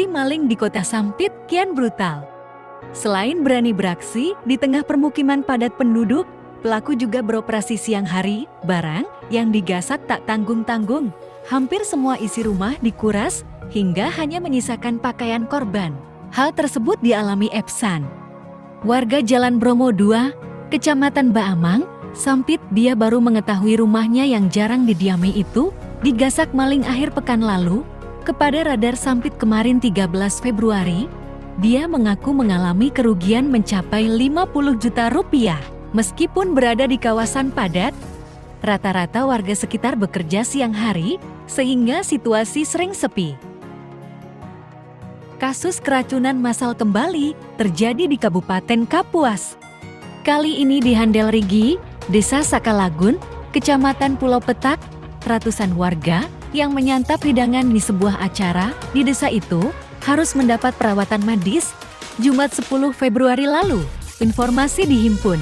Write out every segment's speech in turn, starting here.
Aksi maling di kota Sampit kian brutal. Selain berani beraksi di tengah permukiman padat penduduk, pelaku juga beroperasi siang hari, barang yang digasak tak tanggung-tanggung. Hampir semua isi rumah dikuras hingga hanya menyisakan pakaian korban. Hal tersebut dialami Epsan, warga Jalan Bromo 2, Kecamatan Baamang, Sampit. Dia baru mengetahui rumahnya yang jarang didiami itu digasak maling akhir pekan lalu. Kepada Radar Sampit kemarin 13 Februari, dia mengaku mengalami kerugian mencapai 50 juta rupiah. Meskipun berada di kawasan padat, rata-rata warga sekitar bekerja siang hari, sehingga situasi sering sepi. Kasus keracunan massal kembali terjadi di Kabupaten Kapuas. Kali ini di Handel Rigi, Desa Sakalagun, Kecamatan Pulau Petak. Ratusan warga yang menyantap hidangan di sebuah acara di desa itu harus mendapat perawatan medis Jumat 10 Februari lalu. Informasi dihimpun.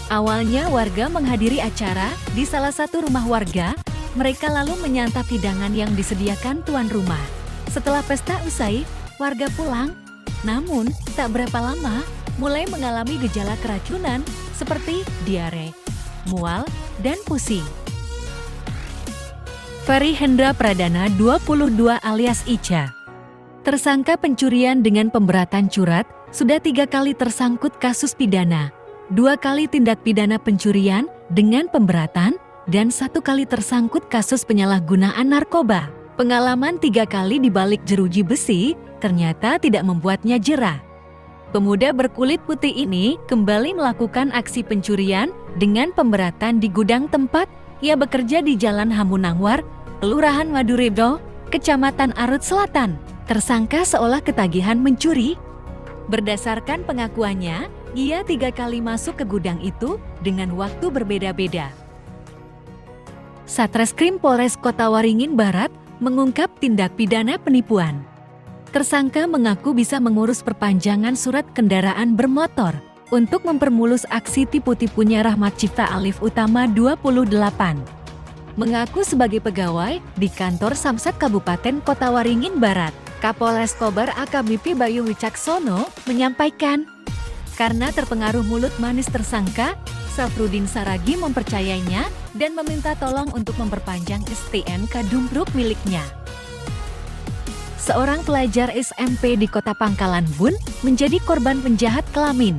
Awalnya warga menghadiri acara di salah satu rumah warga. Mereka lalu menyantap hidangan yang disediakan tuan rumah. Setelah pesta usai, warga pulang. Namun, tak berapa lama, mulai mengalami gejala keracunan seperti diare, mual, dan pusing. Ferry Hendra Pradana 22 alias Ica, tersangka pencurian dengan pemberatan curat, sudah 3 kali tersangkut kasus pidana, 2 kali tindak pidana pencurian dengan pemberatan, dan 1 kali tersangkut kasus penyalahgunaan narkoba. Pengalaman 3 kali di balik jeruji besi ternyata tidak membuatnya jera. Pemuda berkulit putih ini kembali melakukan aksi pencurian dengan pemberatan di gudang tempat ia bekerja di Jalan Hamunangwar, Kelurahan Madurejo, Kecamatan Arut Selatan. Tersangka seolah ketagihan mencuri. Berdasarkan pengakuannya, ia 3 kali masuk ke gudang itu dengan waktu berbeda-beda. Satreskrim Polres Kota Waringin Barat mengungkap tindak pidana penipuan. Tersangka mengaku bisa mengurus perpanjangan surat kendaraan bermotor untuk mempermulus aksi tipu-tipunya Rahmat Cipta Alif Utama 28. Mengaku sebagai pegawai di kantor Samsat Kabupaten Kota Waringin Barat, Kapolres Kobar AKBP Bayu Wicaksono menyampaikan, karena terpengaruh mulut manis tersangka, Safrudin Saragi mempercayainya dan meminta tolong untuk memperpanjang STNK Dumbruk miliknya. Seorang pelajar SMP di Kota Pangkalan Bun menjadi korban penjahat kelamin.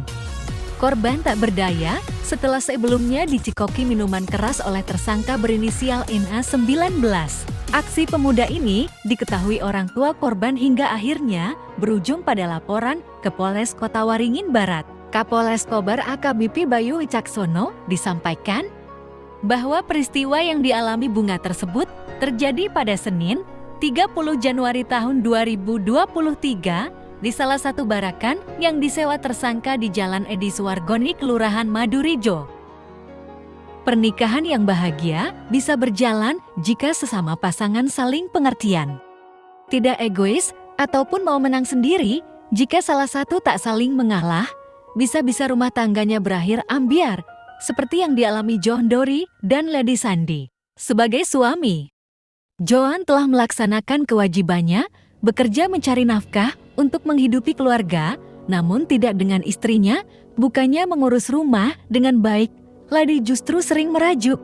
Korban tak berdaya setelah sebelumnya dicikoki minuman keras oleh tersangka berinisial NA19. Aksi pemuda ini diketahui orang tua korban hingga akhirnya berujung pada laporan ke Polres Kota Waringin Barat. Kapolres Kobar AKBP Bayu Wicaksono disampaikan bahwa peristiwa yang dialami bunga tersebut terjadi pada Senin 30 Januari tahun 2023 di salah satu barakan yang disewa tersangka di Jalan Edi Suwargoni, Kelurahan Madurejo. Pernikahan yang bahagia bisa berjalan jika sesama pasangan saling pengertian. Tidak egois ataupun mau menang sendiri. Jika salah satu tak saling mengalah, bisa-bisa rumah tangganya berakhir ambyar, seperti yang dialami John Dory dan Lady Sandi. Sebagai suami, Johan telah melaksanakan kewajibannya bekerja mencari nafkah untuk menghidupi keluarga, namun tidak dengan istrinya. Bukannya mengurus rumah dengan baik, Lady justru sering merajuk.